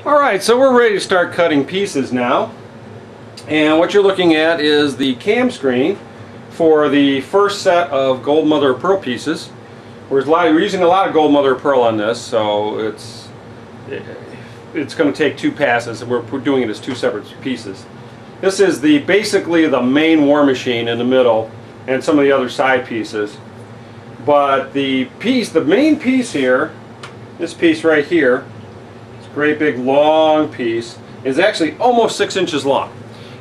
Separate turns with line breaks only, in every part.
Alright, so we're ready to start cutting pieces now. And what you're looking at is the cam screen for the first set of gold mother of pearl pieces. We're using a lot of gold mother of pearl on this, so it's going to take two passes, and we're doing it as two separate pieces. This is basically the main war machine in the middle, and some of the other side pieces. But the main piece here, this piece right here, this great big long piece, is actually almost 6 inches long.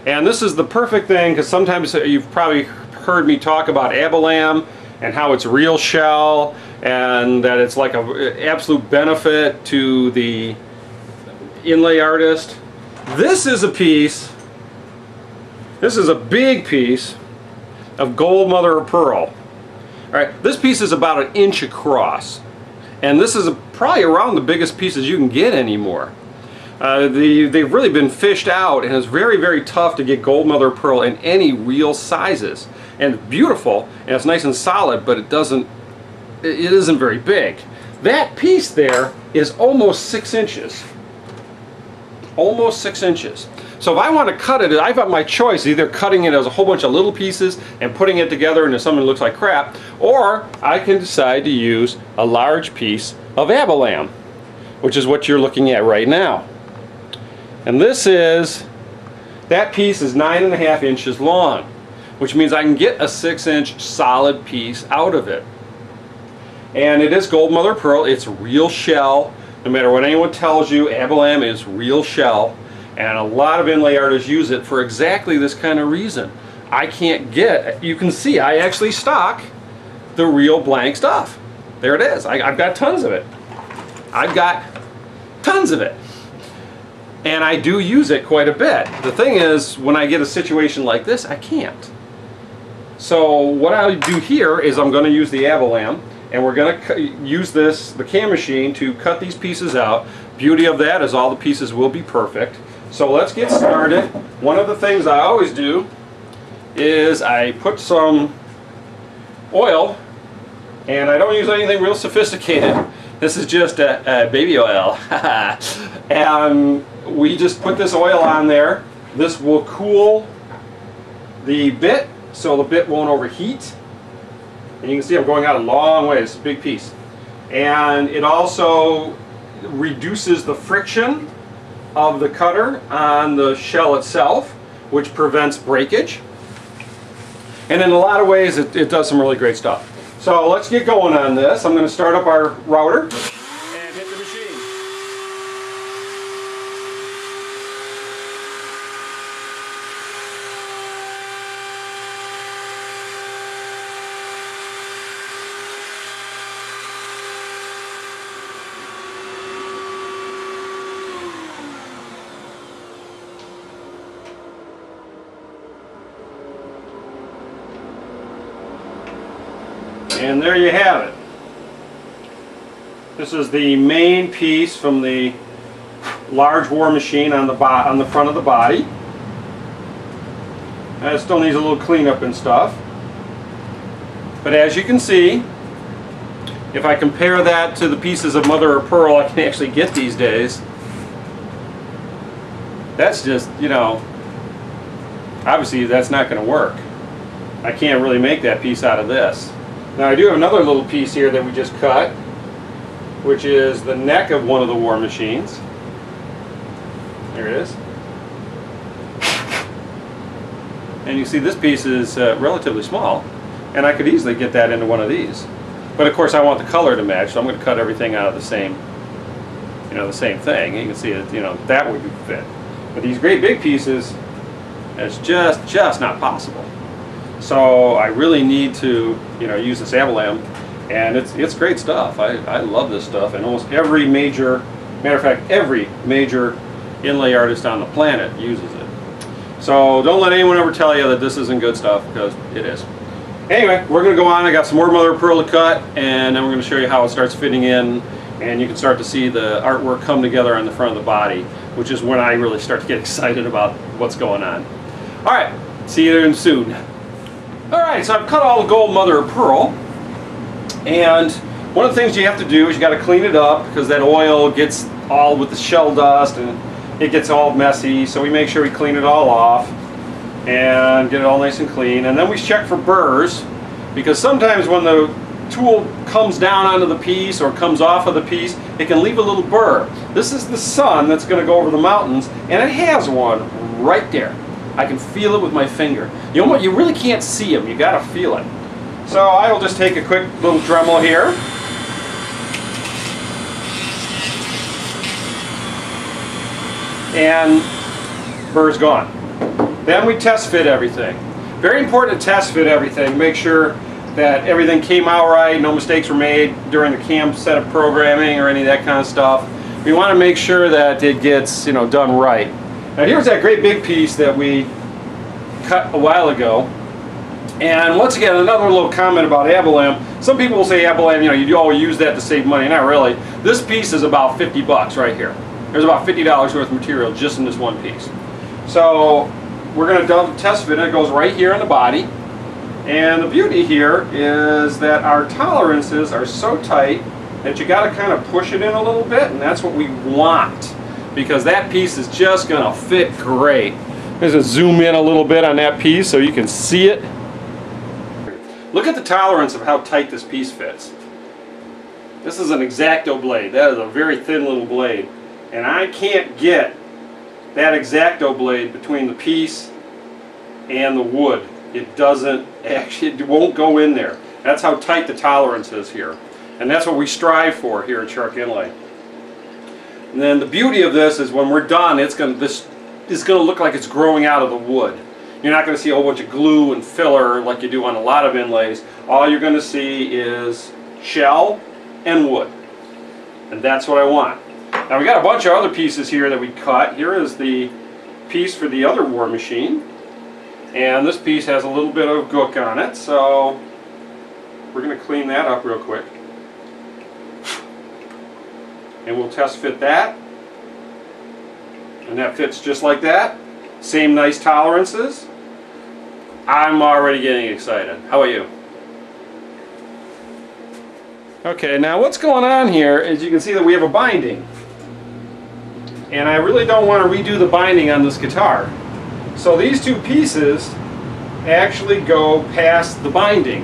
And this is the perfect thing, because sometimes you've probably heard me talk about abalone and how it's real shell, and that it's like an absolute benefit to the inlay artist. This is a piece, this is a big piece of gold mother of pearl. Alright, this piece is about 1 inch across, and this is probably around the biggest pieces you can get anymore. They've really been fished out, and it's very, very tough to get gold mother of pearl in any real sizes. And it's beautiful, and it's nice and solid, but it isn't very big. That piece there is almost 6 inches. Almost 6 inches. So if I want to cut it, I've got my choice, either cutting it as a whole bunch of little pieces and putting it together into something that looks like crap, or I can decide to use a large piece of abalone, which is what you're looking at right now. And that piece is 9.5 inches long, which means I can get a 6-inch solid piece out of it. And it is gold mother of pearl, it's real shell. No matter what anyone tells you, abalone is real shell. And a lot of inlay artists use it for exactly this kind of reason. I can't get, you can see, I actually stock the real blank stuff. There it is. I've got tons of it. I've got tons of it. And I do use it quite a bit. The thing is, when I get a situation like this, I can't. So what I'll do here is I'm going to use the abalone, and we're going to use the cam machine to cut these pieces out. Beauty of that is all the pieces will be perfect. So let's get started. One of the things I always do is I put some oil, and I don't use anything real sophisticated. This is just a baby oil. And we just put this oil on there. This will cool the bit so the bit won't overheat. And you can see I'm going out a long way. It's a big piece. And it also reduces the friction of the cutter on the shell itself, which prevents breakage. And in a lot of ways it does some really great stuff. So let's get going on this. I'm going to start up our router and hit the machine. And there you have it. This is the main piece from the large war machine on the front of the body. And it still needs a little cleanup and stuff. But as you can see, if I compare that to the pieces of mother of pearl I can actually get these days, that's just, you know, obviously that's not going to work. I can't really make that piece out of this. Now I do have another little piece here that we just cut, which is the neck of one of the war machines. There it is. And you see this piece is relatively small, and I could easily get that into one of these. But of course I want the color to match, so I'm going to cut everything out of the same, you know, the same thing. You can see it, you know, that would fit. But these great big pieces, it's just not possible. So I really need to, you know, use this abalone, and it's great stuff. I love this stuff, and almost every matter of fact, every major inlay artist on the planet uses it. So don't let anyone ever tell you that this isn't good stuff, because it is. Anyway, we're going to go on. I got some more mother of pearl to cut, and then we're going to show you how it starts fitting in, and you can start to see the artwork come together on the front of the body, which is when I really start to get excited about what's going on. All right, see you soon. Alright, so I've cut all the gold mother of pearl, and one of the things you have to do is you got to clean it up, because that oil gets all with the shell dust and it gets all messy, so we make sure we clean it all off and get it all nice and clean. And then we check for burrs, because sometimes when the tool comes down onto the piece or comes off of the piece, it can leave a little burr. This is the sun that's going to go over the mountains, and it has one right there. I can feel it with my finger. You know what? You really can't see them. You got to feel it. So I will just take a quick little Dremel here. And burr's gone. Then we test fit everything. Very important to test fit everything. Make sure that everything came out right, no mistakes were made during the cam setup programming or any of that kind of stuff. We want to make sure that it gets, you know, done right. Now here's that great big piece that we cut a while ago. And once again, another little comment about Abalem. Some people will say Abalem, you know, you all use that to save money. Not really. This piece is about 50 bucks right here. There's about $50 worth of material just in this one piece. So we're going to test fit it. It goes right here in the body. And the beauty here is that our tolerances are so tight that you got to kind of push it in a little bit, and that's what we want, because that piece is just going to fit great. Let's just zoom in a little bit on that piece so you can see it. Look at the tolerance of how tight this piece fits. This is an X-Acto blade. That is a very thin little blade, and I can't get that X-Acto blade between the piece and the wood. It doesn't actually, it won't go in there. That's how tight the tolerance is here. And that's what we strive for here at SharkInlay. And then the beauty of this is when we're done, this is going to look like it's growing out of the wood. You're not going to see a whole bunch of glue and filler like you do on a lot of inlays. All you're going to see is shell and wood. And that's what I want. Now we got a bunch of other pieces here that we cut. Here is the piece for the other war machine. And this piece has a little bit of gook on it, so we're going to clean that up real quick. And we'll test fit that. And that fits just like that. Same nice tolerances. I'm already getting excited. How about you? Okay, now what's going on here is you can see that we have a binding. And I really don't want to redo the binding on this guitar. So these two pieces actually go past the binding.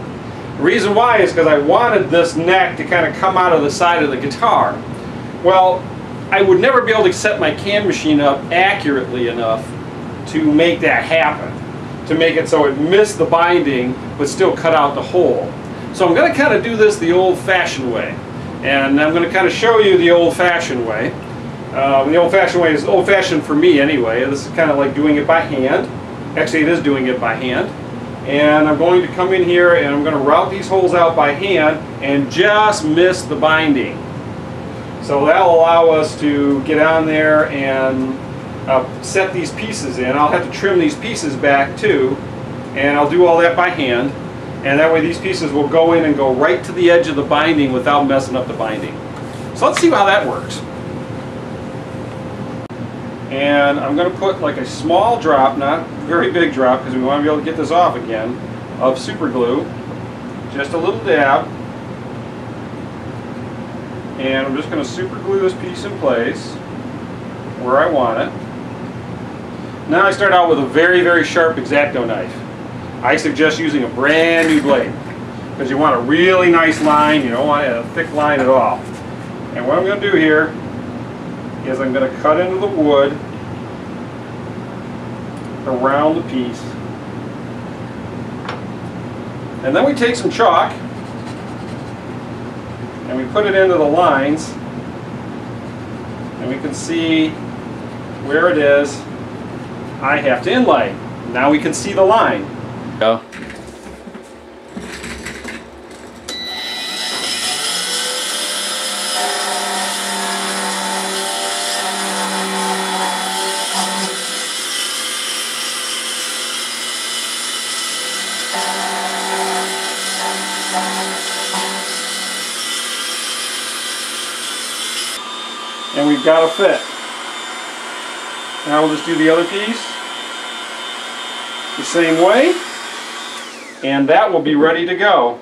The reason why is because I wanted this neck to kind of come out of the side of the guitar. Well, I would never be able to set my can machine up accurately enough to make that happen. To make it so it missed the binding but still cut out the hole. So I'm going to kind of do this the old-fashioned way. And I'm going to kind of show you the old-fashioned way. The old-fashioned way is old-fashioned for me anyway. This is kind of like doing it by hand. Actually, it is doing it by hand. And I'm going to come in here and I'm going to route these holes out by hand and just miss the binding. So that'll allow us to get on there and set these pieces in. I'll have to trim these pieces back too, and I'll do all that by hand. And that way these pieces will go in and go right to the edge of the binding without messing up the binding. So let's see how that works. And I'm going to put like a small drop, not a very big drop because we want to be able to get this off again, of super glue. Just a little dab. And I'm just going to super glue this piece in place where I want it. Now I start out with a very, very sharp X-Acto knife. I suggest using a brand new blade because you want a really nice line. You don't want a thick line at all. And what I'm going to do here is I'm going to cut into the wood around the piece. And then we take some chalk and we put it into the lines, and we can see where it is I have to inlay. Now we can see the line. Go. And we've got a fit. Now we'll just do the other piece the same way, and that will be ready to go.